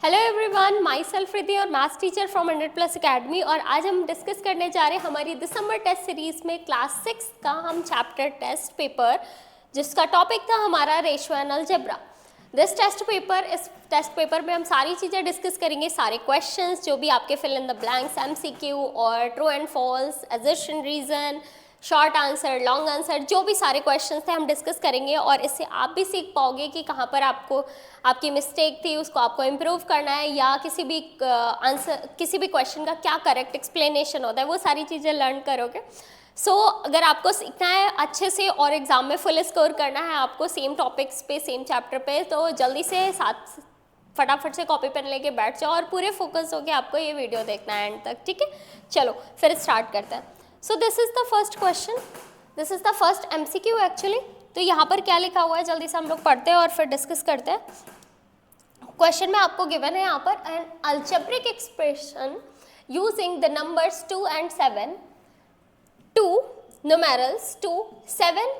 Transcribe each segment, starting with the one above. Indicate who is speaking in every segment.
Speaker 1: Hello everyone, my self Riddhi और maths teacher from 100+ academy. और आज हम डिस्कस करने जा रहे हैं हमारी दिसंबर टेस्ट सीरीज में क्लास 6 का हम चैप्टर टेस्ट पेपर, जिसका टॉपिक था हमारा रेशियो एंड अलजेब्रा। इस टेस्ट पेपर में हम सारी चीज़ें डिस्कस करेंगे, सारे क्वेश्चंस जो भी आपके fill in the blanks, MCQ और true and false, assertion, reason, short answer, long answer, जो भी सारे क्वेश्चंस थे हम डिस्कस करेंगे। और इससे आप भी सीख पाओगे कि कहाँ पर आपको आपकी मिस्टेक थी, उसको आपको इम्प्रूव करना है, या किसी भी क्वेश्चन का क्या करेक्ट एक्सप्लेनेशन होता है, वो सारी चीज़ें लर्न करोगे। अगर आपको सीखना है अच्छे से और एग्जाम में फुल स्कोर करना है आपको सेम टॉपिक्स पे, सेम चैप्टर पे, तो जल्दी से फटाफट से कॉपी पेन लेके बैठ जाओ और पूरे फोकस होके आपको ये वीडियो देखना है एंड तक, ठीक है। चलो फिर स्टार्ट करते हैं। So this is the first question, this is the first MCQ actually. तो यहाँ पर क्या लिखा हुआ है जल्दी से हम लोग पढ़ते हैं और फिर डिस्कस करते हैं। क्वेश्चन में आपको गिवन है यहाँ पर N algebraic expression using the numbers 2 and 7, 2 numerals 2, 7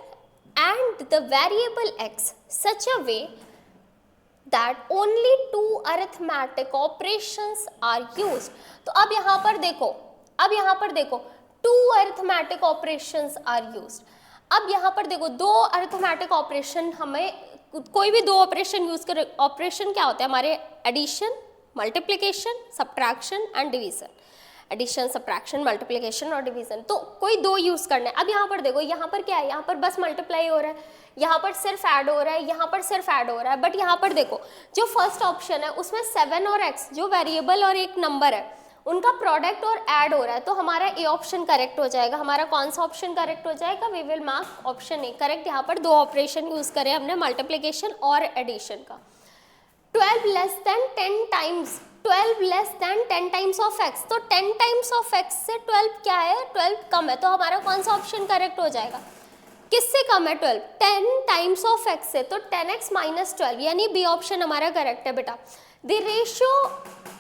Speaker 1: and the variable x such a way that only 2 arithmetic operations are used। तो अब यहाँ पर देखो 2 arithmetic operations are used। अब यहाँ पर देखो 2 arithmetic ऑपरेशन, हमें कोई भी 2 ऑपरेशन यूज कर, ऑपरेशन क्या होता है हमारे, addition, multiplication, subtraction and division, addition, subtraction, multiplication और डिवीजन। तो कोई 2 यूज करना है। अब यहाँ पर देखो, यहाँ पर क्या है, यहाँ पर बस मल्टीप्लाई हो रहा है, यहाँ पर सिर्फ ऐड हो रहा है, यहाँ पर सिर्फ ऐड हो रहा है। बट यहाँ पर देखो जो फर्स्ट ऑप्शन है उसमें 7 और x जो वेरिएबल और एक नंबर है उनका प्रोडक्ट और ऐड हो रहा है, तो हमारा ए ऑप्शन करेक्ट हो जाएगा। हमारा कौन सा ऑप्शन करेक्ट हो जाएगा, we will mark option a correct. यहाँ पर 2 ऑपरेशन यूज करे हमने, मल्टीप्लिकेशन और एडिशन का। 12 less than 10 times of x, तो 10 टाइम्स ऑफ x से 12 क्या है, 12 कम है, तो हमारा कौन सा ऑप्शन करेक्ट हो जाएगा, किससे कम है 12, 10 टाइम्स ऑफ x से, तो 10x माइनस 12, यानी बी ऑप्शन हमारा करेक्ट है बेटा। द रेशियो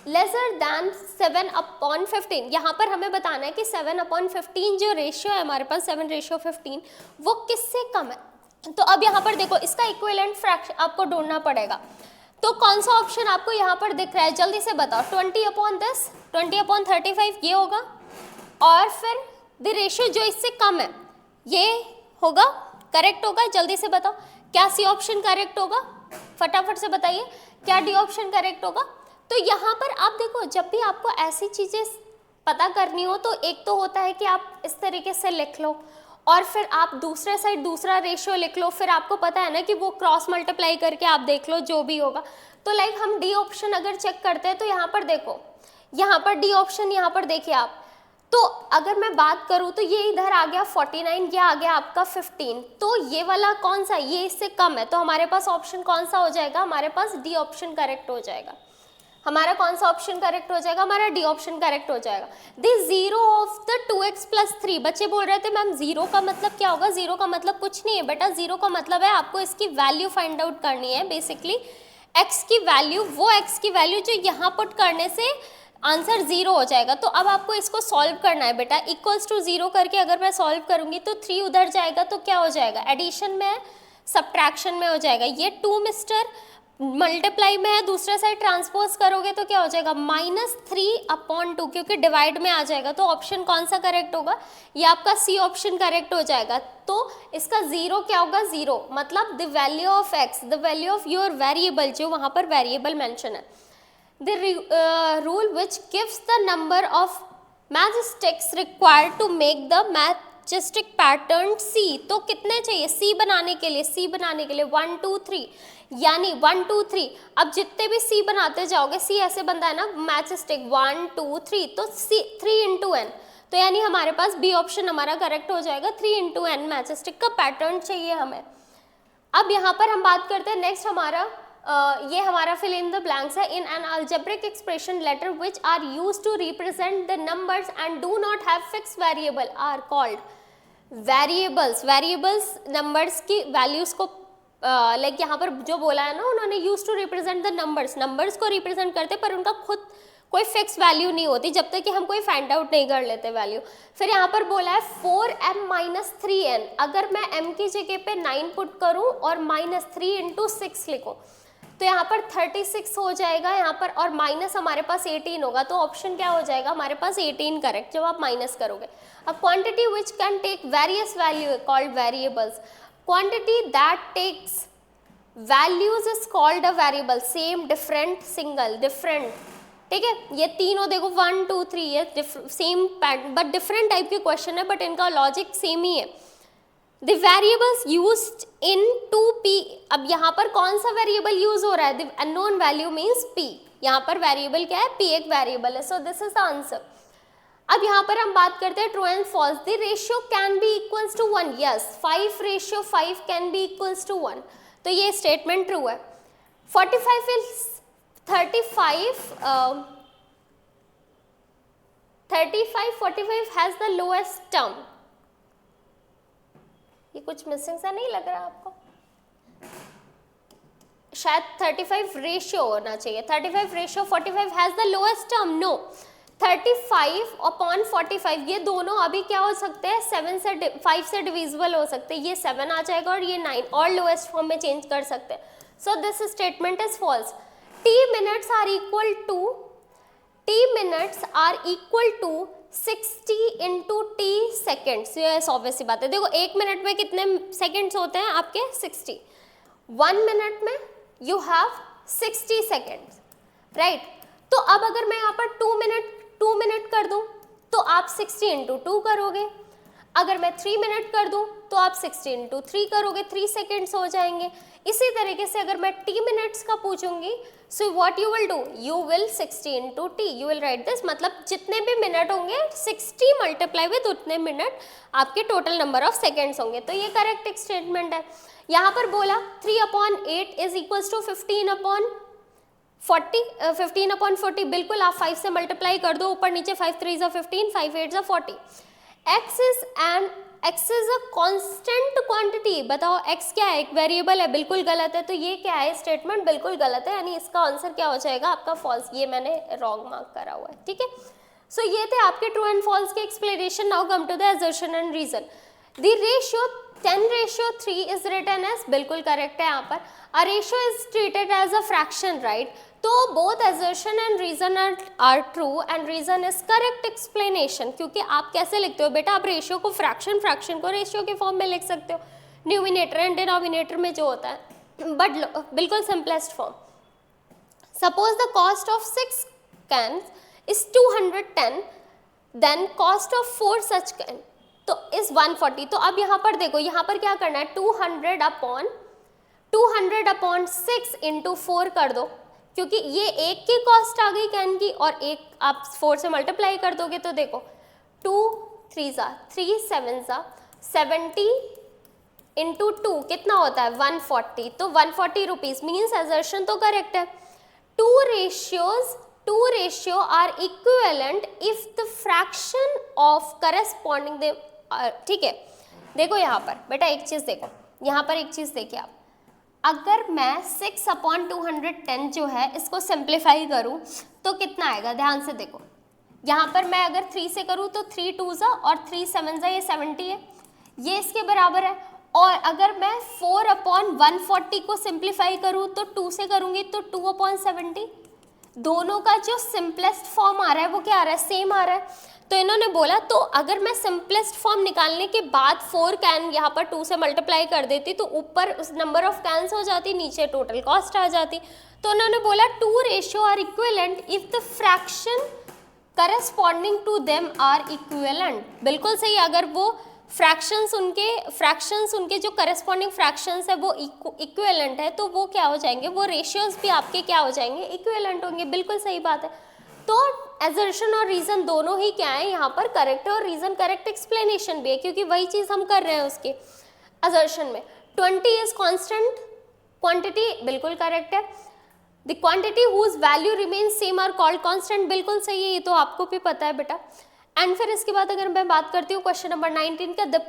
Speaker 1: लेसर दैन 7/15, यहाँ पर हमें बताना है कि 7/15 जो रेशियो है हमारे पास, 7:15, वो किससे कम है। तो अब यहाँ पर देखो इसका इक्विवेलेंट फ्रैक्शन आपको ढूंढना पड़ेगा। तो कौन सा ऑप्शन आपको यहाँ पर दिख रहा है, जल्दी से बताओ। 20/10, 20/35 ये होगा, और फिर द रेशियो जो इससे कम है ये होगा, करेक्ट होगा। जल्दी से बताओ क्या सी ऑप्शन करेक्ट होगा, फटाफट से बताइए क्या डी ऑप्शन करेक्ट होगा। तो यहाँ पर आप देखो, जब भी आपको ऐसी चीजें पता करनी हो तो एक तो होता है कि आप इस तरीके से लिख लो और फिर आप दूसरे साइड दूसरा रेशियो लिख लो, फिर आपको पता है ना कि वो क्रॉस मल्टीप्लाई करके आप देख लो जो भी होगा। तो लाइक हम डी ऑप्शन अगर चेक करते हैं तो यहाँ पर देखो, यहाँ पर डी ऑप्शन, यहाँ पर देखिए आप, तो अगर मैं बात करूँ तो ये इधर आ गया 49, ये आ गया आपका 15, तो ये वाला कौन सा, ये इससे कम है, तो हमारे पास ऑप्शन कौन सा हो जाएगा, हमारे पास डी ऑप्शन करेक्ट हो जाएगा। हमारा कौन सा ऑप्शन करेक्ट हो जाएगा, हमारा डी ऑप्शन करेक्ट हो जाएगा। The zero of the 2x + 3, बच्चे बोल रहे थे मैम जीरो का मतलब क्या होगा, जीरो का मतलब कुछ नहीं है बेटा, जीरो का मतलब है आपको इसकी वैल्यू फाइंड आउट करनी है। बेसिकली x की वैल्यू, वो x की वैल्यू जो यहाँ पुट करने से आंसर 0 हो जाएगा। तो अब आपको इसको सॉल्व करना है बेटा, इक्वल्स टू 0 करके अगर मैं सॉल्व करूंगी तो 3 उधर जाएगा तो क्या हो जाएगा, एडिशन में, सब्ट्रैक्शन में हो जाएगा। ये 2 मिस्टर मल्टीप्लाई में है, दूसरे साइड ट्रांसपोज करोगे तो क्या हो जाएगा, -3/2, क्योंकि डिवाइड में आ जाएगा। तो ऑप्शन कौन सा करेक्ट होगा, ये आपका सी ऑप्शन करेक्ट हो जाएगा। तो इसका 0 क्या होगा, 0 मतलब the value of x, the value of your variable, जो वहाँ पर वेरिएबल मेंशन है। The rule which gives the number of matchsticks required to make the matchstick pattern C, तो कितने चाहिए C बनाने के लिए, 1 2 3, यानी 1 2 3। अब जितने भी C बनाते जाओगे, C ऐसे बनता है ना मैचस्टिक, 1 2 3, तो C 3 × n, तो यानी हमारे पास बी ऑप्शन हमारा करेक्ट हो जाएगा, 3 × n मैचस्टिक का पैटर्न चाहिए हमें। अब यहाँ पर हम बात करते हैं नेक्स्ट, हमारा ये हमारा फिल इन द ब्लैंक्स है। In an algebraic expression letter which are use to represent the numbers and do not have fix variable are called variables. Variables numbers की वैल्यूज को लाइक यहाँ पर जो बोला है ना उन्होंने, use to represent the numbers, numbers को रिप्रेजेंट करते पर उनका खुद कोई फिक्स वैल्यू नहीं होती जब तक कि हम कोई फाइंड आउट नहीं कर लेते वैल्यू। फिर यहाँ पर बोला है 4m - 3n, अगर मैं m की जगह पे 9 पुट करूँ और -3 × 6 लिखूँ तो यहाँ पर 36 हो जाएगा यहाँ पर, और माइनस हमारे पास 18 होगा, तो ऑप्शन क्या हो जाएगा हमारे पास 18 करेक्ट जब आप माइनस करोगे। A quantity which can take various value called variables, quantity that takes values is called a variable, same, different, single, different, ठीक है। ये तीनों देखो 1 2 3 ये सेम बट डिफरेंट टाइप के क्वेश्चन है, बट इनका लॉजिक सेम ही है। The variables used in 2p, अब यहाँ पर कौन सा वेरिएबल यूज हो रहा है, the unknown value means p, यहाँ पर वेरिएबल क्या है, p एक वेरिएबल है, so this is the answer. अब यहाँ पर हम बात करते हैं true and false, the ratio can be equals to 1, yes 5:5 can be equals to 1, तो ये स्टेटमेंट ट्रू है। 45 हैज द लोएस्ट टर्म, ये कुछ मिसिंग सा नहीं लग रहा आपको, शायद 35 रेशियो होना चाहिए, 35 ratio 45 has the lowest term, no 35/45 ये दोनों अभी क्या हो सकते हैं, 5 से डिविजिबल हो सकते हैं, ये 7 आ जाएगा और ये 9 और लोएस्ट फॉर्म में चेंज कर सकते हैं, so this statement is false. t minutes are equal to 60 into t seconds, ये ऑब्वियस सी बात है, देखो 1 मिनट में कितने सेकेंड्स होते हैं आपके 60, 1 मिनट में यू हैव 60 सेकेंड्स, राइट। तो अब अगर मैं यहाँ पर 2 मिनट कर दूं तो आप 60 into 2 करोगे, अगर मैं 3 मिनट कर दूं तो आप 60 into 3 करोगे, 3 सेकेंड्स हो जाएंगे। इसी तरीके से अगर मैं t मिनट्स का पूछूंगी, so what you will do, you will 60 into t, you will write this, मतलब जितने भी मिनट होंगे 60 मल्टीप्लाई विद उतने मिनट आपके टोटल नंबर ऑफ सेकेंड्स होंगे, तो ये करेक्ट स्टेटमेंट है। यहाँ पर बोला 3/8 इज इक्वल्स टू 15/40, बिल्कुल आप 5 से मल्टीप्लाई कर दो, ऊपर नीचे 5 3 15, 5 8 40। x is a constant quantity, बताओ x क्या है, एक वेरिएबल है, बिल्कुल गलत है, तो ये क्या है, स्टेटमेंट बिल्कुल गलत है, यानी इसका आंसर क्या हो जाएगा आपका फॉल्स, ये मैंने रॉन्ग मार्क करा हुआ है, ठीक है। सो ये थे आपके ट्रू एंड फॉल्स के explanation. Now come to the assertion and reason. The ratio 10:3 is written as, बिल्कुल करेक्ट है यहाँ पर, a ratio is treated as a fraction, right, तो both assertion and reason are true and reason is correct explanation, क्योंकि आप कैसे लिखते हो बेटा, आप रेशियो को फ्रैक्शन को रेशियो के फॉर्म में लिख सकते हो, न्यूमिनेटर एंड डिनोमिनेटर में जो होता है, बट बिल्कुल simplest form. Suppose the cost of 6 cans is 210, then cost of 4 such can तो इज 140। तो अब यहाँ पर देखो, यहाँ पर क्या करना है, 200/6 into 4 कर दो, क्योंकि ये एक की कॉस्ट आ गई कैन की और एक आप 4 से मल्टीप्लाई कर दोगे, तो देखो 2 3 7 70 into 2 कितना होता है 140, तो 140 रुपीज मीन्स असर्शन तो करेक्ट है। Two ratio are equivalent if the fraction of corresponding, ठीक है। देखो यहाँ पर बेटा एक चीज देखो, यहाँ पर एक चीज देखिए आप, अगर मैं 6/210 जो है इसको सिंप्लीफाई करूं तो कितना आएगा, ध्यान से देखो, यहाँ पर मैं अगर 3 से करूं तो 3 2 और 3 7 ये 70 है, ये इसके बराबर है, और अगर मैं 4/140 को सिंप्लीफाई करूं तो 2 से करूंगी तो 2/70, दोनों का जो सिंपलेस्ट फॉर्म आ रहा है वो क्या आ रहा है, सेम आ रहा है। तो इन्होंने बोला तो अगर मैं सिंपलेस्ट फॉर्म निकालने के बाद 4 कैन यहाँ पर 2 से मल्टीप्लाई कर देती तो ऊपर उस नंबर ऑफ कैंस हो जाती, नीचे टोटल कॉस्ट आ जाती। तो उन्होंने बोला 2 ratio are equivalent if the fraction corresponding to them are equivalent, बिल्कुल सही, अगर वो फ्रैक्शंस उनके जो करस्पॉन्डिंग फ्रैक्शंस है वो इक्विवेलेंट है तो वो क्या हो जाएंगे, वो रेशियोज भी आपके क्या हो जाएंगे, इक्विवेलेंट होंगे, बिल्कुल सही बात है। तो असर्शन और रीजन दोनों ही क्या है यहाँ पर करेक्ट है, और रीजन करेक्ट एक्सप्लेनेशन भी है, क्योंकि वही चीज हम कर रहे हैं उसके असर्शन में। 20 इज कांस्टेंट क्वांटिटी, बिल्कुल करेक्ट है। The quantity whose value remain same are called constant, बिल्कुल सही है, ये तो आपको भी पता है बेटा। एंड फिर इसके बाद अगर मैं बात करती हूँ क्वेश्चन नंबर 19 का, the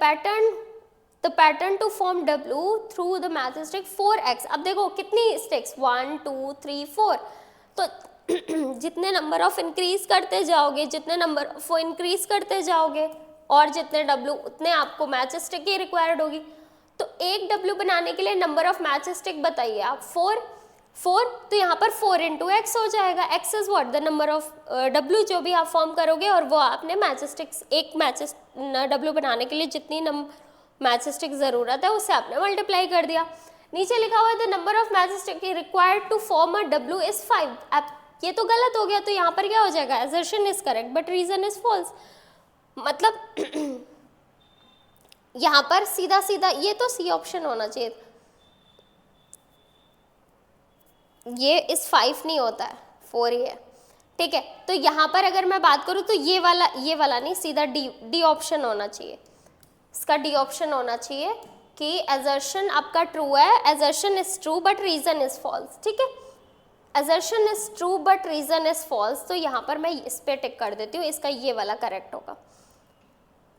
Speaker 1: pattern to form W through the matchstick 4x। अब देखो कितनी स्टेक्स, 1 2 3 4, तो जितने नंबर ऑफ इंक्रीज करते जाओगे, जितने नंबर ऑफ इंक्रीज करते जाओगे और जितने W उतने आपको मैच स्टिक की रिक्वायर्ड होगी। तो एक W बनाने के लिए नंबर ऑफ मैच स्टिक बताइए आप, 4, 4, तो यहाँ पर 4 इंटू एक्स हो जाएगा। X is what, the number of W जो भी आप फॉर्म करोगे, और वो आपने मैचस्टिक्स, एक मैचेस डब्ल्यू बनाने के लिए जितनी मैचस्टिक ज़रूरत है उससे आपने मल्टीप्लाई कर दिया। नीचे लिखा हुआ है the number of matchstick required to form a W is 5। अब ये तो गलत हो गया, तो यहाँ पर क्या हो जाएगा, assertion is correct but reason is false. मतलब यहाँ पर सीधा सीधा ये तो सी ऑप्शन होना चाहिए, ये इस 5 नहीं होता है, 4 ही है, ठीक है। तो यहाँ पर अगर मैं बात करूँ तो ये वाला नहीं, सीधा डी ऑप्शन होना चाहिए, इसका डी ऑप्शन होना चाहिए कि असर्शन आपका ट्रू है, assertion is true but reason is false, ठीक है। Assertion is true but reason is false, तो यहाँ पर मैं इस पे टिक कर देती हूँ, इसका ये वाला करेक्ट होगा।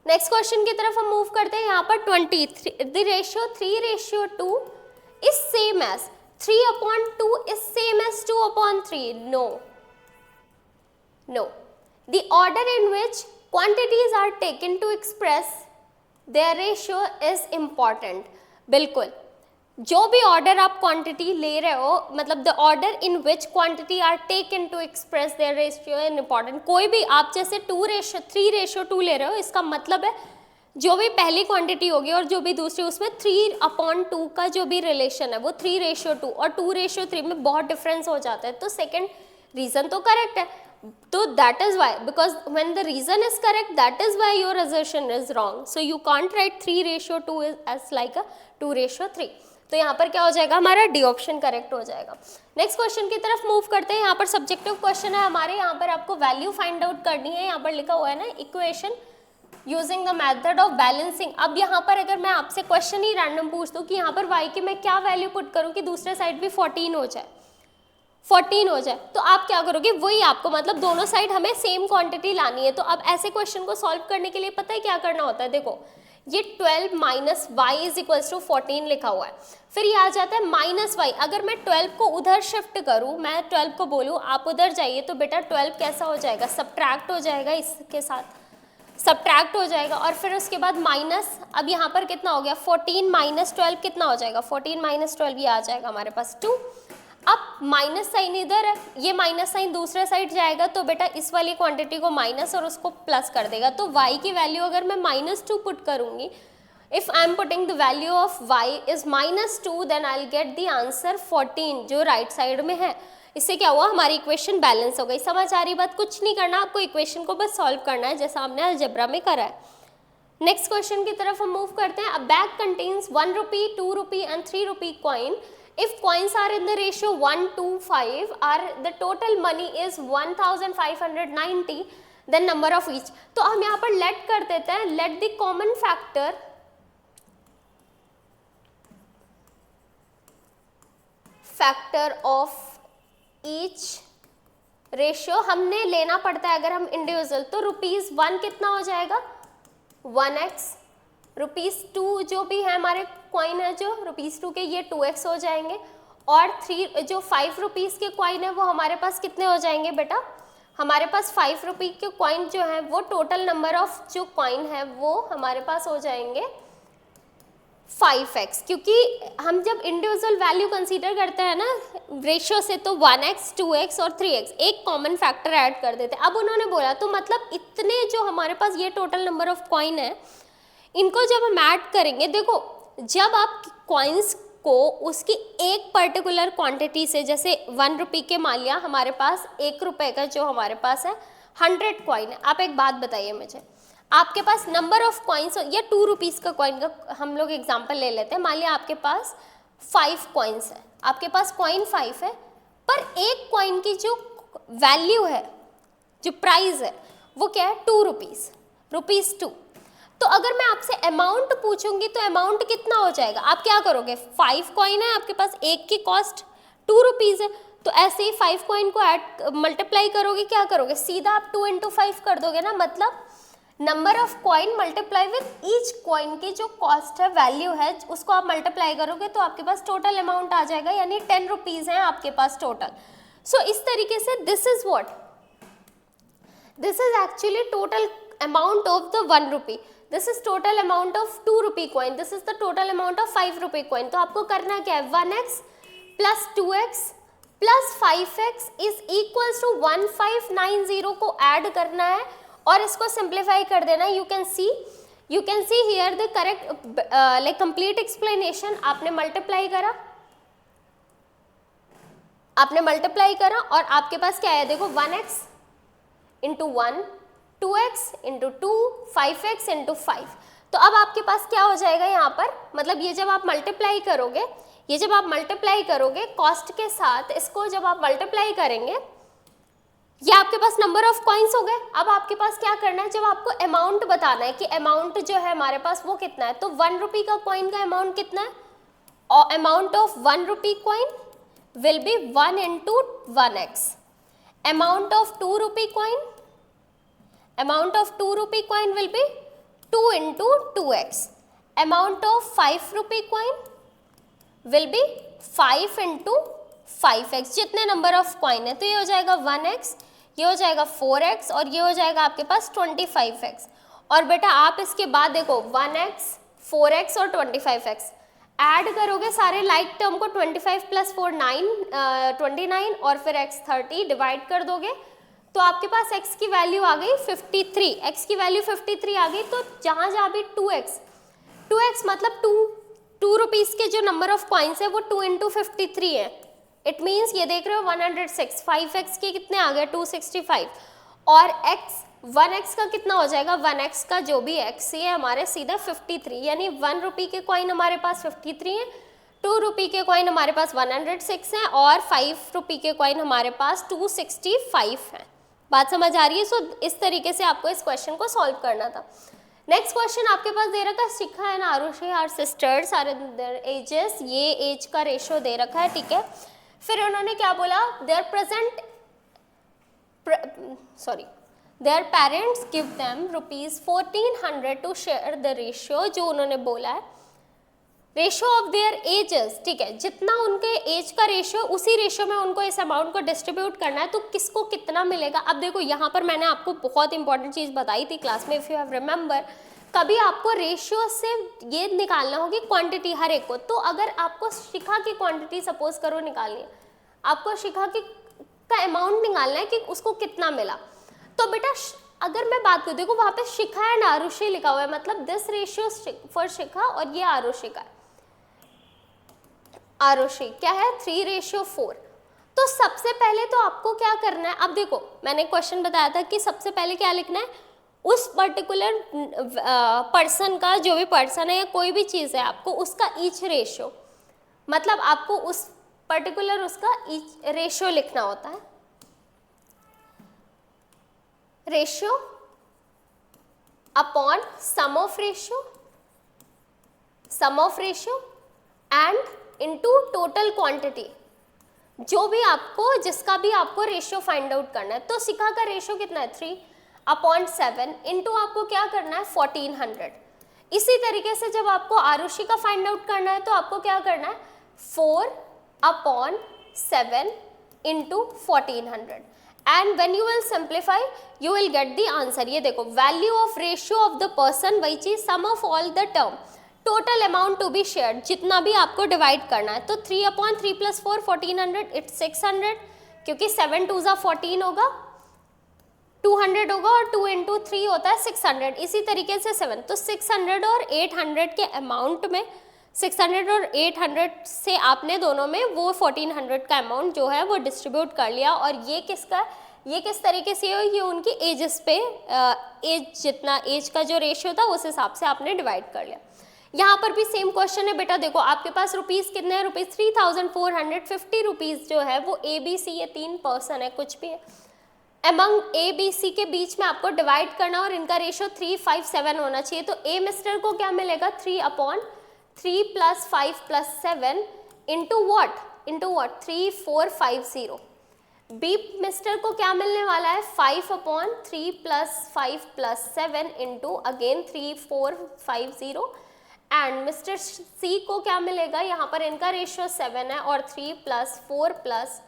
Speaker 1: नेक्स्ट क्वेश्चन की तरफ हम मूव करते हैं। यहाँ पर 20, the ratio 3:2 is same as 3/2 is same as 2/3. No. The order in which quantities are taken to express their ratio is important. बिल्कुल, जो भी ऑर्डर आप क्वांटिटी ले रहे हो, मतलब the order in which quantity are taken to express their ratio is important. कोई भी आप जैसे 3:2 ले रहे हो, इसका मतलब है जो भी पहली क्वांटिटी होगी और जो भी दूसरी, उसमें 3/2 का जो भी रिलेशन है वो 3:2 और 2:3 में बहुत डिफरेंस हो जाता है। तो सेकंड रीजन तो करेक्ट है, तो that is why, because when the reason is correct that is why your assertion is wrong. So you can't write 3:2 as like a 2:3। तो यहाँ पर क्या हो जाएगा, हमारा डी ऑप्शन करेक्ट हो जाएगा। नेक्स्ट क्वेश्चन की तरफ मूव करते हैं। यहाँ पर सब्जेक्टिव क्वेश्चन है हमारे, यहाँ पर आपको वैल्यू फाइंड आउट करनी है। यहाँ पर लिखा हुआ है ना, equation using the method of balancing. अब यहाँ पर अगर मैं आपसे क्वेश्चन ही रैंडम पूछ दूँ कि यहाँ पर y की मैं क्या वैल्यू पुट करूँ कि दूसरे साइड भी 14 हो जाए, 14 हो जाए, तो आप क्या करोगे, वही आपको, मतलब दोनों साइड हमें सेम क्वांटिटी लानी है। तो अब ऐसे क्वेश्चन को सॉल्व करने के लिए पता है क्या करना होता है, देखो ये 12 minus y is equals to 14 लिखा हुआ है, फिर ये आ जाता है माइनस वाई। अगर मैं 12 को उधर शिफ्ट करूँ, मैं 12 को बोलूँ आप उधर जाइए, तो बेटा 12 कैसा हो जाएगा, सब्ट्रैक्ट हो जाएगा, इसके साथ सब्ट्रैक्ट हो जाएगा, और फिर उसके बाद माइनस, अब यहाँ पर कितना हो गया 14 माइनस 12 कितना हो जाएगा, 14 माइनस 12 ये आ जाएगा हमारे पास 2। अब माइनस साइन इधर है, ये माइनस साइन दूसरे साइड जाएगा, तो बेटा इस वाली क्वांटिटी को माइनस और उसको प्लस कर देगा। तो y की वैल्यू अगर मैं -2 पुट करूँगी, if I am putting the value of y is -2 then I will get the answer 14 जो राइट साइड में है। इससे क्या हुआ, हमारी इक्वेशन बैलेंस हो गई। समझ आ रही बात, कुछ नहीं करना, आपको इक्वेशन को बस सॉल्व करना है जैसा हमने अलजेब्रा में करा है। नेक्स्ट क्वेश्चन की तरफ हम मूव करते हैं। अ bag contains 1 rupee, 2 rupee and 3 rupee coin. If coins are in the ratio 1 to 5, the total money is 1590, then number of each. तो हम यहाँ पर let कर देते हैं, let the common factor of each ratio हमने लेना पड़ता है अगर हम इंडिविजुअल। तो ₹1 कितना हो जाएगा 1x, ₹2 जो भी है हमारे कॉइन है जो ₹2 के, ये 2x हो जाएंगे, और 3 जो 5 रुपीज़ के कॉइन है वो हमारे पास कितने हो जाएंगे बेटा, हमारे पास 5 रुपी के कॉइन जो है वो टोटल नंबर ऑफ जो कॉइन है वो हमारे पास हो जाएंगे 5x, क्योंकि हम जब इंडिविजुअल वैल्यू कंसीडर करते हैं ना रेशियो से, तो 1x, 2x और 3x एक कॉमन फैक्टर ऐड कर देते हैं। अब उन्होंने बोला तो मतलब इतने जो हमारे पास ये टोटल नंबर ऑफ कॉइन है, इनको जब हम ऐड करेंगे, देखो जब आप कॉइन्स को उसकी एक पर्टिकुलर क्वांटिटी से, जैसे 1 रुपी के मान लिया हमारे पास 1 रुपए का जो हमारे पास है 100 कॉइन है। आप एक बात बताइए मुझे, आपके पास नंबर ऑफ कॉइन्स, या 2 रुपीज़ का कॉइन का हम लोग एग्जांपल ले लेते हैं, मान लिया आपके पास 5 कॉइन्स है, आपके पास कॉइन 5 है, पर एक कॉइन की जो वैल्यू है, जो प्राइस है वो क्या है 2 रुपीज़, ₹2। तो अगर मैं आपसे अमाउंट पूछूंगी तो अमाउंट कितना हो जाएगा, आप क्या करोगे, 5 कॉइन है आपके पास, एक की कॉस्ट 2 रुपीज़ है, तो ऐसे ही 5 कॉइन को ऐड मल्टीप्लाई करोगे, क्या करोगे, सीधा आप 2 × 5 कर दोगे ना, मतलब number of coin multiply with each coin की जो कॉस्ट है, वैल्यू है, उसको आप मल्टीप्लाई करोगे तो आपके पास टोटल अमाउंट आ जाएगा, यानी 10 रुपीज़ है आपके पास टोटल। सो इस तरीके से this is what, this is actually total amount of the 1 rupee, this is total amount of 2 rupee coin, this is the total amount of 5 rupee coin. तो आपको करना क्या है, 1x plus 2x plus 5x is equals to 1590 को add करना है और इसको सिंप्लीफाई कर देना है। You can see here the correct like complete explanation. आपने मल्टीप्लाई करा और आपके पास क्या है, देखो 1x into 1, 2x into 2, 5x into 5। तो अब आपके पास क्या हो जाएगा यहाँ पर, मतलब ये जब आप मल्टीप्लाई करोगे कॉस्ट के साथ, इसको जब आप मल्टीप्लाई करेंगे, ये आपके पास नंबर ऑफ कॉइन्स हो गए। अब आपके पास क्या करना है, जब आपको अमाउंट बताना है कि अमाउंट जो है हमारे पास वो कितना है, तो 1 रुपी का कॉइन का अमाउंट कितना है, और amount of 1 rupee coin will be 1 into 1x. Amount of 2 rupee coin will be 2 into 2x. Amount of 5 rupee coin will be 5 into 5x. जितने नंबर ऑफ कॉइन है, तो ये हो जाएगा 1x, ये हो जाएगा 4x और ये हो जाएगा आपके पास 25x। और बेटा आप इसके बाद देखो 1x, 4x और 25x ऐड करोगे सारे लाइक टर्म को, 25 प्लस 4 29 और फिर x 30 डिवाइड कर दोगे तो आपके पास x की वैल्यू आ गई 53। x की वैल्यू 53 आ गई, तो जहाँ भी 2x मतलब 2 रुपीज़ के जो नंबर ऑफ कॉइन्स है वो 2 इंटू 53 है। इट मीन्स ये देख रहे हो 106, 5x के कितने आ गए 265 और x 1x का कितना हो जाएगा, 1x का जो भी x है हमारे सीधा 53, यानी 1 रुपी के कॉइन हमारे पास 53 है, 2 रुपी के कॉइन हमारे पास 106 हैं और 5 रुपी के कॉइन हमारे पास 265 हैं। बात समझ आ रही है? सो इस तरीके से आपको इस क्वेश्चन को सॉल्व करना था। नेक्स्ट क्वेश्चन आपके पास दे रखा है, Shikha and Arushi are sisters are their ages, ये एज का रेशो दे रखा है, ठीक है। फिर उन्होंने क्या बोला, their parents give them rupees 1400 to share the ratio, जो उन्होंने बोला है रेशो ऑफ देयर एजेस, ठीक है, जितना उनके एज का रेशो उसी रेशो में उनको इस अमाउंट को डिस्ट्रीब्यूट करना है, तो किसको कितना मिलेगा। अब देखो यहाँ पर मैंने आपको बहुत इंपॉर्टेंट चीज़ बताई थी क्लास में, इफ़ यू हैव रिमेंबर, कभी आपको रेशियो से ये निकालना होगी क्वांटिटी हर एक को। तो अगर आपको शिखा की क्वांटिटी सपोज करो निकालनी है, आपको शिखा का अमाउंट निकालना है कि उसको कितना मिला, तो बेटा अगर मैं बात करूँ, देखो वहाँ पे शिखा एंड आरुषि लिखा हुआ है, मतलब दिस रेशियो फॉर शिखा और ये आरुषि का है। आरुषि क्या है 3:4। तो सबसे पहले तो आपको क्या करना है, अब देखो मैंने क्वेश्चन बताया था कि सबसे पहले क्या लिखना है, उस पर्टिकुलर पर्सन का, जो भी पर्सन है या कोई भी चीज़ है, आपको उसका ईच रेशियो, मतलब आपको उस पर्टिकुलर उसका ईच रेशियो लिखना होता है। Ratio upon sum of ratio and into total quantity, जो भी आपको, जिसका भी आपको रेशियो फाइंड आउट करना है। तो शिखा का रेशियो कितना है 3/7 इंटू आपको क्या करना है 1400। इसी तरीके से जब आपको आरुषि का फाइंड आउट करना है तो आपको क्या करना है 4/7 into 1400 and when you will simplify you will get the answer. ये देखो value of ratio of the person, वही चीज, sum of all the term, total amount to be shared, जितना भी आपको डिवाइड करना है। तो 3/3 + 4 1400 इट्स 600, क्योंकि 7 2 = 14 होगा, 200 होगा और 2 × 3 होता है 600। इसी तरीके से 7, तो 600 और 800 के अमाउंट में, 600 और 800 से आपने दोनों में वो 1400 का अमाउंट जो है वो डिस्ट्रीब्यूट कर लिया। और ये किसका, ये किस तरीके से, ये उनकी एजेस पे, एज जितना एज का जो रेशियो था उस हिसाब से आपने डिवाइड कर लिया। यहाँ पर भी सेम क्वेश्चन है बेटा, देखो आपके पास रुपीज़ कितने हैं, रुपीज़ 3450 रुपीज़ जो है वो ABC, ये 3 पर्सन है, कुछ भी है, अमंग ABC के बीच में आपको डिवाइड करना और इनका रेशियो 3/7 होना चाहिए। तो A मिस्टर को क्या मिलेगा 3/3 + 5 + 7 इंटू वॉट 3450। B मिस्टर को क्या मिलने वाला है 5/3 + 5 + 7 into again 3450 and mister C को क्या मिलेगा, यहाँ पर इनका रेशियो 7 है और 3 + 4 +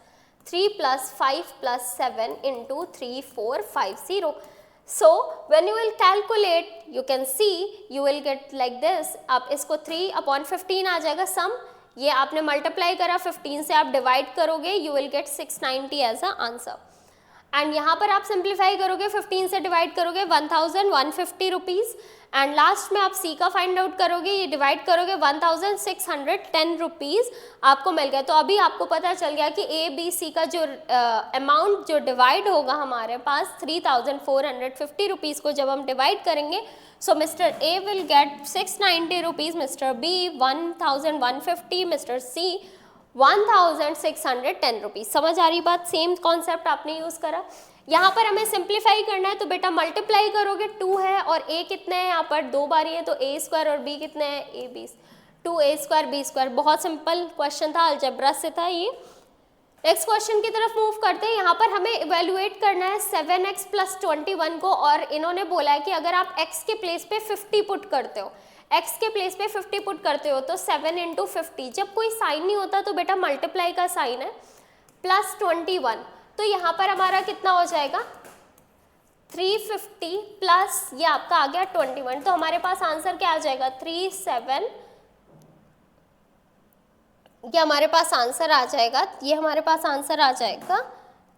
Speaker 1: 3 + 5 + 7 into 3450। So when you will calculate, you can see you will get like this। आप इसको 3/15 आ जाएगा सम, ये आपने मल्टीप्लाई करा 15 से, आप डिवाइड करोगे, you will get 690 as a answer. And यहाँ पर आप सिंप्लीफाई करोगे, 15 से डिवाइड करोगे 1150 रुपीज़, एंड लास्ट में आप सी का फाइंड आउट करोगे, ये डिवाइड करोगे 1610 रुपीज़ आपको मिल गया। तो अभी आपको पता चल गया कि ए बी सी का जो अमाउंट जो डिवाइड होगा हमारे पास 3450 रुपीज़ को जब हम डिवाइड करेंगे, so mister A will get 690 rupees, mister B 1150, mister C 1610 rupees. समझ आ रही बात? सेम कॉन्सेप्ट आपने यूज़ करा। यहाँ पर हमें सिंप्लीफाई करना है, तो बेटा मल्टीप्लाई करोगे, 2 है और a कितने हैं, यहाँ पर 2 बारी है, तो a स्क्वायर और b कितने हैं, a b, 2a square b square. बहुत सिंपल क्वेश्चन था, अलजेब्रा से था ये। नेक्स्ट क्वेश्चन की तरफ मूव करते हैं। यहाँ पर हमें इवेल्युएट करना है 7x + 21 को, और इन्होंने बोला है कि अगर आप x के प्लेस पे 50 पुट करते हो, x के प्लेस पे 50 पुट करते हो तो 7 × 50, जब कोई साइन नहीं होता तो बेटा मल्टीप्लाई का साइन है, प्लस 21, तो यहाँ पर हमारा कितना हो जाएगा 350 प्लस ये आपका आ गया 21, तो हमारे पास आंसर क्या आ जाएगा 37, ये हमारे पास आंसर आ जाएगा, ये हमारे पास आंसर आ जाएगा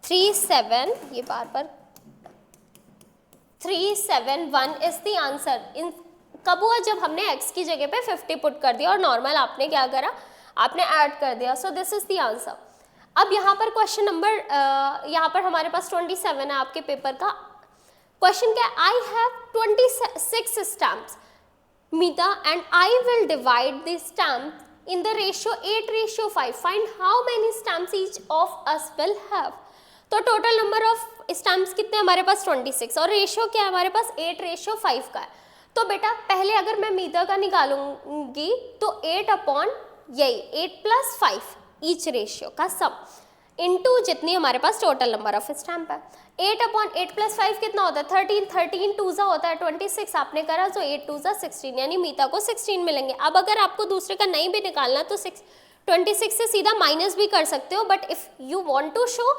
Speaker 1: 37, ये बार 371 इज द आंसर। इन कब हुआ, जब हमने x की जगह पे 50 पुट कर दिया और नॉर्मल आपने क्या करा, आपने ऐड कर दिया। सो दिस इज द आंसर। अब यहाँ पर क्वेश्चन नंबर यहाँ पर हमारे पास 27 है आपके पेपर का। क्वेश्चन क्या है, I have 26 stamps Meeta and I will divide the stamp in the ratio 8:5, find how many stamps each of us will have. तो टोटल नंबर ऑफ स्टैम्प्स कितने हमारे पास 26, और रेशियो क्या है हमारे पास 8:5 का है। तो बेटा पहले अगर मैं मीता का निकालूंगी तो 8 यही 8 + 5 ईच रेशियो का सम इनटू जितनी हमारे पास टोटल नंबर ऑफ स्टैम्प है। 8/8 + 5 कितना होता है 13 2 होता है 26, आपने करा तो 8 2 16, यानी मीता को 16 मिलेंगे। अब अगर आपको दूसरे का नहीं भी निकालना तो 26 से सीधा माइनस भी कर सकते हो, but if you want to show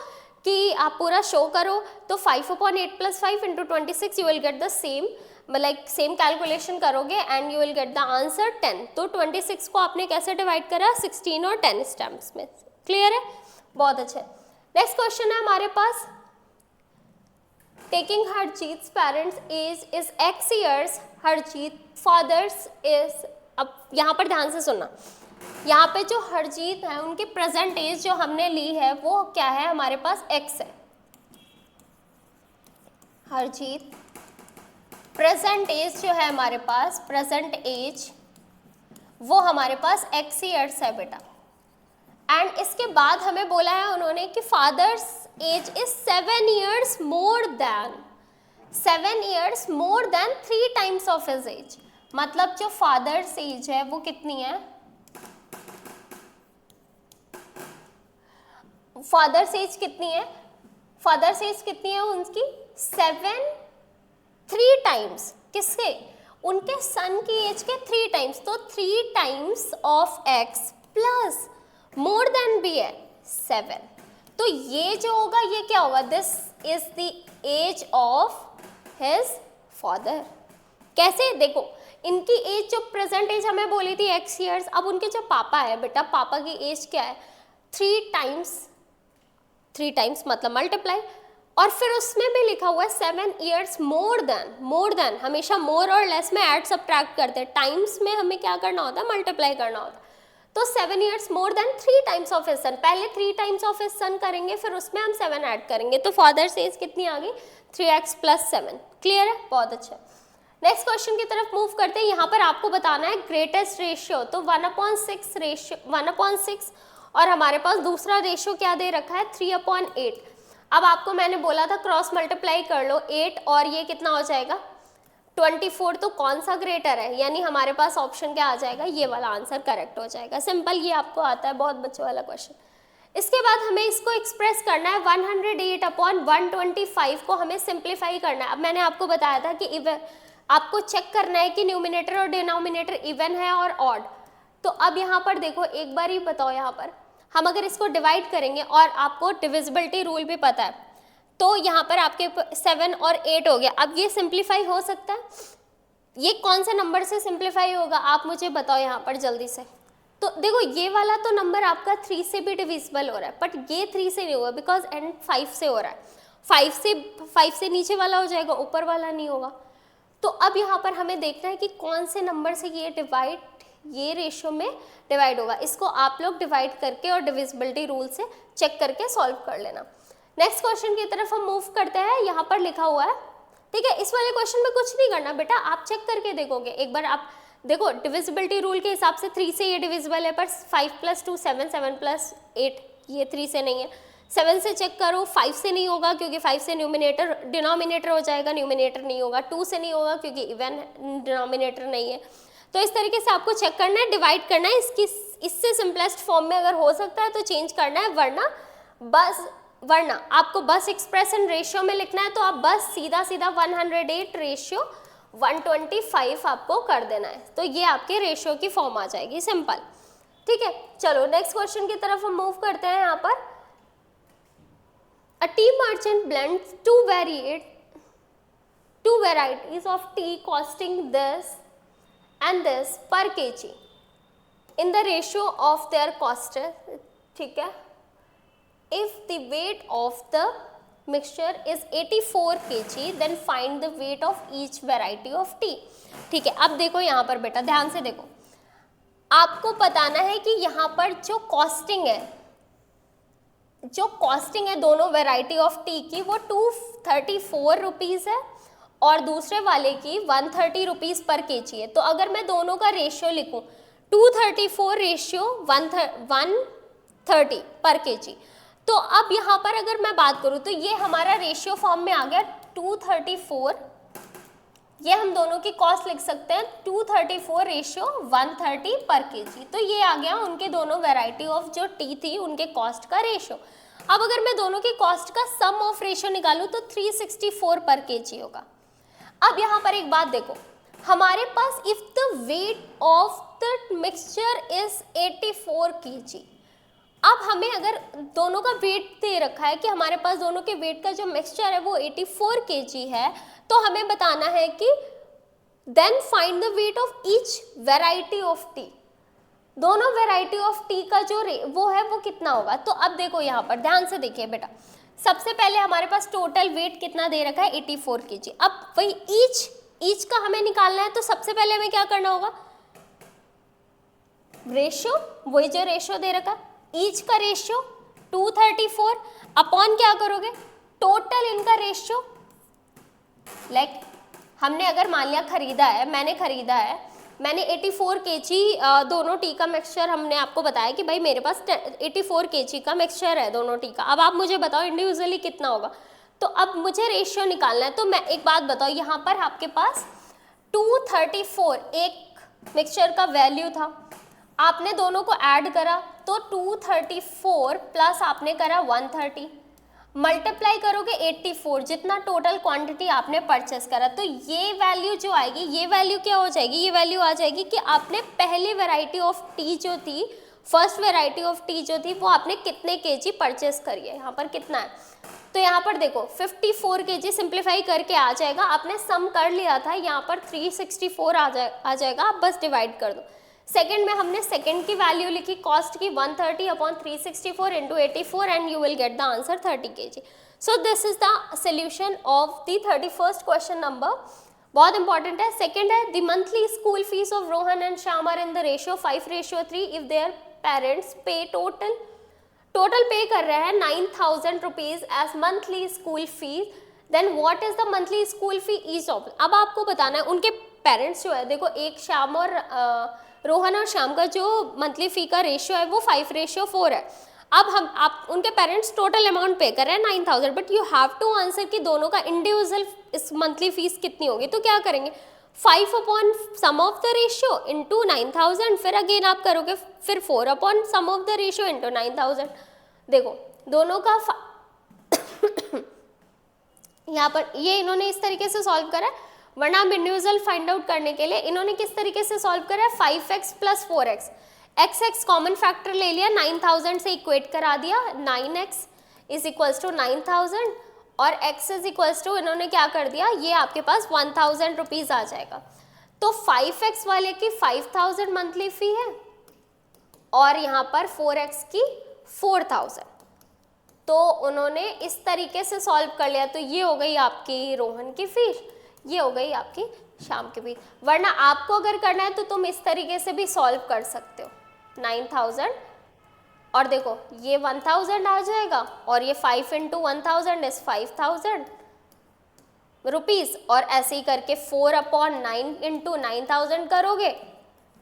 Speaker 1: कि आप पूरा शो करो तो 5/8 + 5 × 26 you will get the same, like same calculation करोगे and you will get the answer 10। तो 26 को आपने कैसे डिवाइड करा 16 और 10 स्टैम्प्स में। क्लियर है, बहुत अच्छे। नेक्स्ट क्वेश्चन है हमारे पास, taking Harjeet's parents age is x years, Harjeet father's is, अब यहाँ पर ध्यान से सुनना, यहाँ पे जो हरजीत है उनकी प्रेजेंट एज जो हमने ली है वो क्या है हमारे पास x है। हरजीत प्रेजेंट एज जो है हमारे पास, प्रेजेंट एज वो हमारे पास x years है बेटा। एंड इसके बाद हमें बोला है उन्होंने कि father's age is 7 years more than 3 times of his age। मतलब जो फादर्स एज है वो कितनी है, फादर्स एज कितनी है, फादर्स एज कितनी है उनकी 3 टाइम्स, किसके, उनके सन की एज के 3 टाइम्स, तो 3 times of x plus more than भी है 7, तो ये जो होगा ये क्या होगा, this is the age of his father. कैसे, देखो इनकी एज जो प्रेजेंट एज हमें बोली थी x years, अब उनके जो पापा है बेटा, पापा की एज क्या है 3 टाइम्स मतलब मल्टीप्लाई, और फिर उसमें भी लिखा हुआ है 7 years मोर देन, हमेशा मोर और लेस में ऐड सब्ट्रैक्ट करते हैं, टाइम्स में हमें क्या करना होता है मल्टीप्लाई करना होता है। तो 7 years more than 3 times of his son, पहले 3 टाइम्स ऑफ हिज सन करेंगे फिर उसमें हम 7 ऐड करेंगे, तो फादर्स एज कितनी आ गई 3x + 7। क्लियर है, बहुत अच्छा। नेक्स्ट क्वेश्चन की तरफ मूव करते हैं। यहाँ पर आपको बताना है ग्रेटेस्ट रेशियो, तो 1/6 रेशियो 1/6, और हमारे पास दूसरा रेशियो क्या दे रखा है 3/8। अब आपको मैंने बोला था क्रॉस मल्टीप्लाई कर लो, 8 और ये कितना हो जाएगा 24, तो कौन सा ग्रेटर है, यानी हमारे पास ऑप्शन क्या आ जाएगा, ये वाला आंसर करेक्ट हो जाएगा। सिंपल, ये आपको आता है, बहुत बच्चों वाला क्वेश्चन। इसके बाद हमें इसको एक्सप्रेस करना है 108/125 को हमें सिंप्लीफाई करना है। अब मैंने आपको बताया था कि आपको चेक करना है कि न्यूमिनेटर और डिनोमिनेटर इवन है और ऑड। तो अब यहाँ पर देखो, एक बार ही बताओ, यहाँ पर हम अगर इसको डिवाइड करेंगे और आपको डिविजिबिलिटी रूल भी पता है, तो यहाँ पर आपके 7 और 8 हो गया। अब ये सिंप्लीफाई हो सकता है, ये कौन से नंबर से सिंप्लीफाई होगा आप मुझे बताओ यहाँ पर जल्दी से। तो देखो ये वाला तो नंबर आपका 3 से भी डिविजिबल हो रहा है, बट ये 3 से नहीं होगा बिकॉज एंड 5 से हो रहा है। 5 से नीचे वाला हो जाएगा, ऊपर वाला नहीं होगा। तो अब यहाँ पर हमें देखना है कि कौन से नंबर से ये रेशियो में डिवाइड होगा। इसको आप लोग डिवाइड करके और डिविजिबिलिटी रूल से चेक करके सॉल्व कर लेना। नेक्स्ट क्वेश्चन की तरफ हम मूव करते हैं। यहाँ पर लिखा हुआ है, ठीक है, इस वाले क्वेश्चन में कुछ नहीं करना बेटा, आप चेक करके देखोगे एक बार। आप देखो डिविजिबिलिटी रूल के हिसाब से 3 से ये डिविजिबल है, पर 5 + 2 7, 7 + 8 ये 3 से नहीं है। 7 से चेक करो, 5 से नहीं होगा क्योंकि 5 से डिनोमिनेटर हो जाएगा, न्यूमिनेटर नहीं होगा। 2 से नहीं होगा क्योंकि इवन डिनोमिनेटर नहीं है। तो इस तरीके से आपको चेक करना है, डिवाइड करना है। इससे सिंपलेस्ट फॉर्म में अगर हो सकता है तो चेंज करना है, वरना आपको बस एक्सप्रेशन रेशियो में लिखना है तो आप बस सीधा 108:125 आपको कर देना है। तो ये आपके रेशियो की फॉर्म आ जाएगी, सिंपल। ठीक है, चलो नेक्स्ट क्वेश्चन की तरफ हम मूव करते हैं। यहाँ पर a tea merchant blends two varieties of tea costing this and this per kg in the ratio of their cost, ठीक है। If the weight of the mixture is 84 kg then find the weight of each variety of tea। ठीक है, अब देखो यहाँ पर बेटा ध्यान से देखो, आपको बताना है कि यहाँ पर जो कॉस्टिंग है दोनों वैरायटी ऑफ टी की वो 234 रुपीज़ है और दूसरे वाले की 130 रुपीज़ पर केजी है। तो अगर मैं दोनों का रेशियो लिखूं 234 रेशियो 130 पर केजी, तो अब यहाँ पर अगर मैं बात करूँ तो ये हमारा रेशियो फॉर्म में आ गया 234। ये हम दोनों की कॉस्ट लिख सकते हैं 234 रेशियो 130 पर केजी। तो ये आ गया उनके दोनों वैरायटी ऑफ जो टी थी उनके कॉस्ट का रेशियो। अब अगर मैं दोनों की कॉस्ट का सम ऑफ रेशियो निकालूं तो 364 पर केजी होगा। अब यहाँ पर एक बात देखो, हमारे पास if the weight of the mixture is 84 KG, अब हमें अगर दोनों का वेट दे रखा है कि हमारे पास दोनों के वेट का जो मिक्सचर है वो 84 केजी है, तो हमें बताना है कि then find the weight of each variety of tea. दोनों वेराइटी ऑफ टी का जो वो है वो कितना होगा। तो अब देखो यहाँ पर ध्यान से देखिए बेटा, सबसे पहले हमारे पास टोटल वेट कितना दे रखा है 84 केजी। अब वही ईच का हमें निकालना है, तो सबसे पहले हमें क्या करना होगा, रेशियो, वही जो रेशियो दे रखा ईच का रेशियो 234 अपॉन क्या करोगे टोटल इनका रेशियो। लाइक हमने अगर मान लिया मैंने 84 केजी दोनों टी का मिक्सचर, हमने आपको बताया कि भाई मेरे पास 84 केजी का मिक्सचर है दोनों टी का। अब आप मुझे बताओ इंडिविजुअली कितना होगा। तो अब मुझे रेशियो निकालना है। तो मैं एक बात बताओ, यहाँ पर आपके पास 234 एक मिक्सचर का वैल्यू था, आपने दोनों को ऐड करा तो 234 प्लस आपने करा 130, मल्टीप्लाई करोगे 84 जितना टोटल क्वांटिटी आपने परचेस करा। तो ये वैल्यू जो आएगी, ये वैल्यू क्या हो जाएगी, ये वैल्यू आ जाएगी कि आपने पहली वैरायटी ऑफ टी जो थी, फर्स्ट वैरायटी ऑफ टी जो थी वो आपने कितने केजी परचेस करी है। यहाँ पर कितना है, तो यहाँ पर देखो 54 केजी सिंप्लीफाई करके आ जाएगा, आपने सम कर लिया था, यहाँ पर 364 आ जाएगा, आप बस डिवाइड कर दो। सेकंड में हमने सेकंड की वैल्यू लिखी कॉस्ट की 130 upon 364 into 84 and you will get the answer 30 kg। So this is the solution of the 31st question number. बहुत इंपॉर्टेंट है। सेकंड है the monthly school fees of Rohan and Shyam are in the ratio 5:3 if their parents pay total pay कर रहे हैं 9,000 rupees as monthly school fees, then what is the monthly school fee each of. अब आपको बताना है उनके parents जो है, देखो एक श्याम और रोहन और श्याम का जो मंथली फी का रेशियो है वो 5:4 है। अब आप उनके पेरेंट्स टोटल अमाउंट पे कर रहे हैं 9,000, but you have to answer कि दोनों का इंडिविजुअल इस मंथली फीस कितनी होगी। तो क्या करेंगे 5 upon sum of the ratio into 9,000, फिर अगेन आप करोगे फिर 4 upon sum of the ratio into 9,000। देखो दोनों का यहाँ पर ये इन्होंने इस तरीके से सॉल्व करा है, वरना हम इंडिविजुअल फाइंड आउट करने के लिए इन्होंने किस तरीके से सॉल्व करा है 5x + 4x, x common factor ले लिया, 9,000 से इक्वेट करा दिया, 9x = 9,000 और x = इन्होंने क्या कर दिया, ये आपके पास 1,000 रुपीज़ आ जाएगा। तो 5x वाले की 5,000 मंथली फी है और यहाँ पर 4x की 4000। तो उन्होंने इस तरीके से सॉल्व कर लिया। तो ये हो गई आपकी रोहन की फीस, ये हो गई आपकी शाम की फीस। वरना आपको अगर करना है तो तुम इस तरीके से भी सॉल्व कर सकते हो, 9000 और देखो ये 1000 आ जाएगा और ये 5 इंटू 1000 इज 5000 रुपीज़, और ऐसे ही करके 4/9 इंटू 9000 करोगे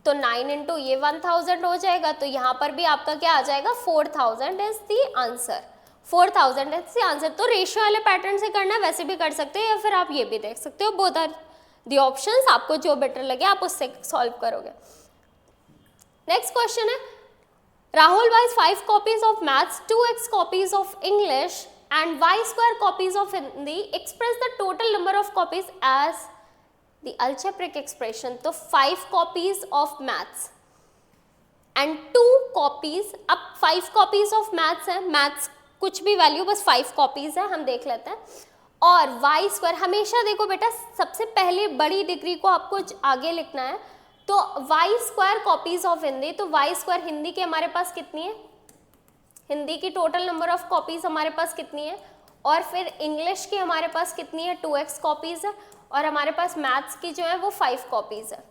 Speaker 1: तो 9 इंटू ये 1000 हो जाएगा। तो यहाँ पर भी आपका क्या आ जाएगा, 4000 is the answer, 4000 is the answer. तो रेशियो वाले पैटर्न से करना वैसे भी कर सकते हो, या फिर आप ये भी देख सकते हो, बोथ आर दी ऑप्शंस, आपको जो बेटर लगे आप उससे सॉल्व करोगे। नेक्स्ट क्वेश्चन है, Rahul buys 5 copies of maths, 2x copies of English and y square copies of Hindi. Express the total number of copies as the algebraic expression. तो 5 copies of maths and 2 copies, अब 5 copies of maths है, maths कुछ भी value, बस 5 copies है, हम देख लेते हैं। और y square, हमेशा देखो बेटा सबसे पहले बड़ी डिग्री को आपको आगे लिखना है। तो y square copies of Hindi, तो y स्क्वायर हिंदी की हमारे पास कितनी है, हिंदी की टोटल नंबर ऑफ कॉपीज हमारे पास कितनी है, और फिर इंग्लिश की हमारे पास कितनी है, 2x कॉपीज है, और हमारे पास मैथ्स की जो है वो 5 कॉपीज है।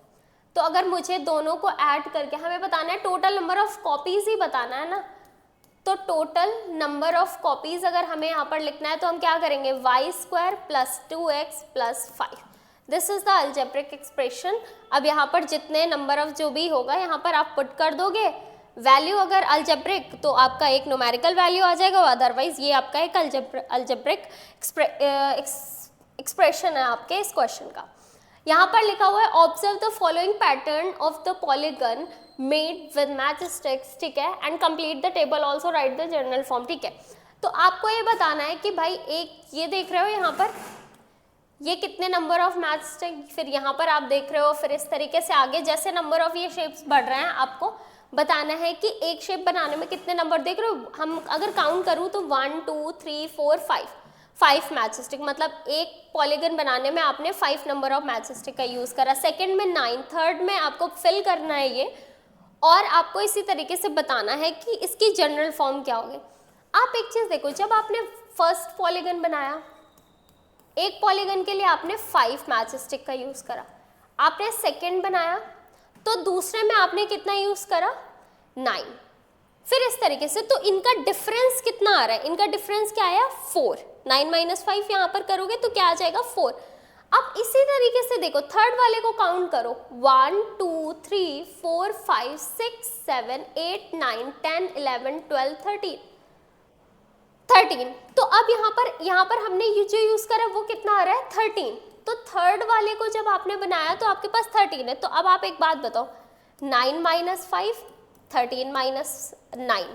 Speaker 1: तो अगर मुझे दोनों को ऐड करके हमें बताना है, टोटल नंबर ऑफ कॉपीज ही बताना है ना, तो टोटल नंबर ऑफ कॉपीज अगर हमें यहाँ पर लिखना है तो हम क्या करेंगे, y square plus 2x plus 5, this is the algebraic expression. अब यहाँ पर जितने नंबर ऑफ जो भी होगा यहाँ पर आप पुट कर दोगे वैल्यू, अगर अल्जेब्रिक तो आपका एक न्यूमेरिकल वैल्यू आ जाएगा, अदरवाइज ये आपका एक अल्जेब्रिक एक्सप्रेशन है आपके इस क्वेश्चन का। यहाँ पर लिखा हुआ है, observe the following pattern of the polygon made with matchsticks, ठीक है, and complete the table, also write the general form, ठीक है। तो आपको ये बताना है कि भाई एक ये देख रहे हो यहाँ पर ये कितने नंबर ऑफ मैथ्स, फिर यहाँ पर आप देख रहे हो, फिर इस तरीके से आगे जैसे नंबर ऑफ ये शेप्स बढ़ रहे हैं आपको बताना है कि एक शेप बनाने में कितने नंबर, देख रहे हो हम अगर काउंट करूँ तो 1 2 3 4 5 मैचस्टिक, मतलब एक पॉलीगन बनाने में आपने 5 नंबर ऑफ मैचस्टिक का यूज़ करा। सेकेंड में 9, थर्ड में आपको फिल करना है ये, और आपको इसी तरीके से बताना है कि इसकी जनरल फॉर्म क्या होगी। आप एक चीज़ देखो, जब आपने फर्स्ट पॉलीगन बनाया, एक पॉलीगन के लिए आपने 5 मैचस्टिक का यूज़ करा, आपने सेकेंड बनाया तो दूसरे में आपने कितना यूज़ करा, 9, फिर इस तरीके से। तो इनका डिफरेंस कितना आ रहा है, इनका डिफरेंस क्या आया, 4, 9 माइनस 5 यहाँ पर करोगे तो क्या आ जाएगा, 4। अब इसी तरीके से देखो थर्ड वाले को काउंट करो, 1 2 3 4 5 6 7 8 9 10 11 12 13। तो अब यहाँ पर हमने ये जो यूज़ करा वो कितना आ रहा है, 13। तो थर्ड वाले को जब आपने बनाया तो आपके पास 13 है। तो अब आप एक बात बताओ, 9 माइनस 5, 13 माइनस 9,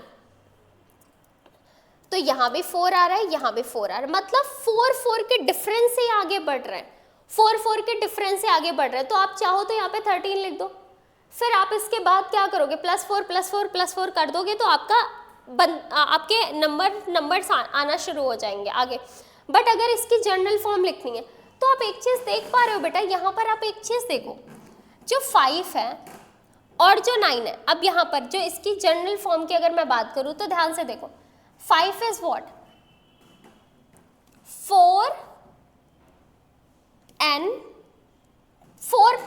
Speaker 1: तो यहाँ भी 4 आ रहा है, यहाँ भी 4 आ रहा है, मतलब 4 के डिफरेंस से आगे बढ़ रहे हैं, 4 के डिफरेंस से आगे बढ़ रहे हैं। तो आप चाहो तो यहाँ पे 13 लिख दो, फिर आप इसके बाद क्या करोगे, +4 कर दोगे तो आपके नंबर्स आना शुरू हो जाएंगे आगे। बट अगर इसकी जनरल फॉर्म लिखनी है तो आप एक चीज़ देख पा रहे हो बेटा, यहाँ पर आप एक चीज़ देखो, जो 5 है और जो 9 है, अब यहाँ पर जो इसकी जनरल फॉर्म की अगर मैं बात करूँ तो ध्यान से देखो, 5 इज व्हाट, 4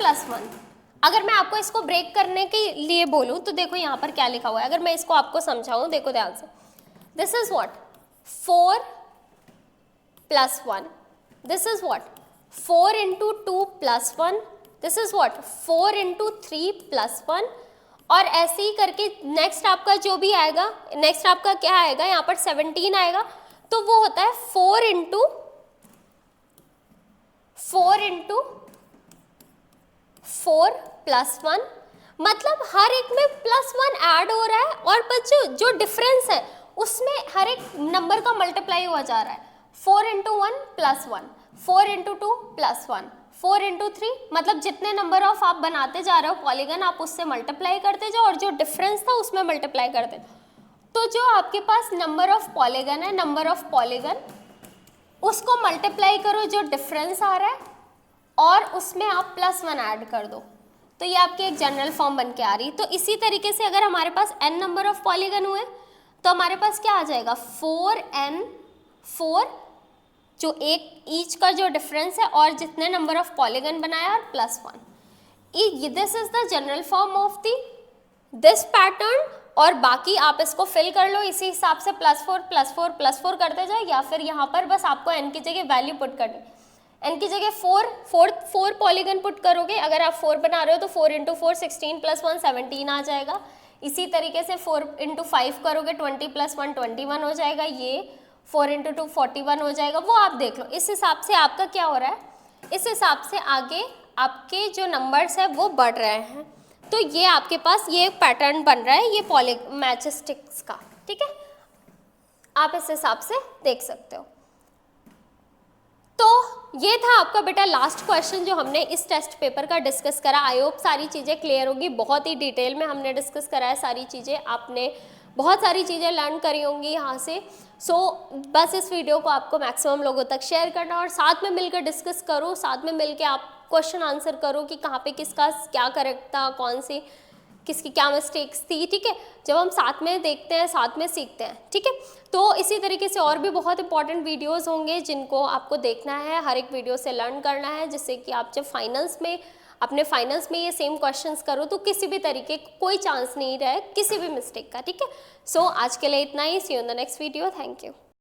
Speaker 1: + 1। अगर मैं आपको इसको ब्रेक करने के लिए बोलूँ तो देखो यहाँ पर क्या लिखा हुआ है, अगर मैं इसको आपको समझाऊँ, देखो ध्यान से, this is what, 4 + 1, this is what, 4 × 2 + 1, this is what, 4 × 3 + 1, और ऐसे ही करके नेक्स्ट आपका जो भी आएगा, नेक्स्ट आपका क्या आएगा, यहाँ पर 17 आएगा, तो वो होता है 4 × 4 + 1, मतलब हर एक में +1 ऐड हो रहा है, और बस जो डिफरेंस है उसमें हर एक नंबर का मल्टीप्लाई हुआ जा रहा है। 4 × 1 + 1, 4 × 2 + 1, 4 × 3, मतलब जितने नंबर ऑफ आप बनाते जा रहे हो पॉलीगन, आप उससे मल्टीप्लाई करते जाओ और जो डिफरेंस था उसमें मल्टीप्लाई करते। तो जो आपके पास नंबर ऑफ पॉलीगन है, नंबर ऑफ पॉलीगन उसको मल्टीप्लाई करो जो डिफरेंस आ रहा है, और उसमें आप +1 ऐड कर दो। तो ये आपकी एक जनरल फॉर्म बन के आ रही। तो इसी तरीके से अगर हमारे पास n नंबर ऑफ पॉलीगन हुए तो हमारे पास क्या आ जाएगा 4 जो एक ईच का जो डिफरेंस है और जितने नंबर ऑफ पॉलीगन बनाया और +1। This is the general form of this pattern. और बाकी आप इसको फिल कर लो इसी हिसाब से +4 करते जाओ, या फिर यहाँ पर बस आपको n की जगह वैल्यू पुट करनी। n की जगह 4 पॉलीगन पुट करोगे, अगर आप 4 बना रहे हो तो 4 × 4 16 + 1 17 आ जाएगा। इसी तरीके से 4 × 5 करोगे 20 + 1 21 हो जाएगा। ये 4 × 2 41 हो जाएगा। वो आप देख लो, इस हिसाब से आपका क्या हो रहा है, इस हिसाब से आगे आपके जो नंबर्स है वो बढ़ रहे हैं। तो ये आपके पास ये पैटर्न बन रहा है ये मैचस्टिक्स का, ठीक है, आप इस हिसाब से देख सकते हो। तो ये था आपका बेटा लास्ट क्वेश्चन जो हमने इस टेस्ट पेपर का डिस्कस करा। आई होप सारी चीज़ें क्लियर होगी, बहुत ही डिटेल में हमने डिस्कस करा है सारी चीज़ें, आपने बहुत सारी चीज़ें लर्न करी होंगी यहाँ से। सो बस इस वीडियो को आपको मैक्सिमम लोगों तक शेयर करना और साथ में मिलकर डिस्कस करो, साथ में मिलकर आप क्वेश्चन आंसर करो कि कहाँ पे किसका क्या करेक्ट था, कौन सी किसकी क्या मिस्टेक्स थी, ठीक है। जब हम साथ में देखते हैं साथ में सीखते हैं, ठीक है। तो इसी तरीके से और भी बहुत इंपॉर्टेंट वीडियोस होंगे जिनको आपको देखना है, हर एक वीडियो से लर्न करना है, जिससे कि आप जब अपने फाइनल्स में ये सेम क्वेश्चंस करो तो किसी भी तरीके कोई चांस नहीं रहे किसी भी मिस्टेक का, ठीक है। सो आज के लिए इतना ही, see you in the next video, thank you.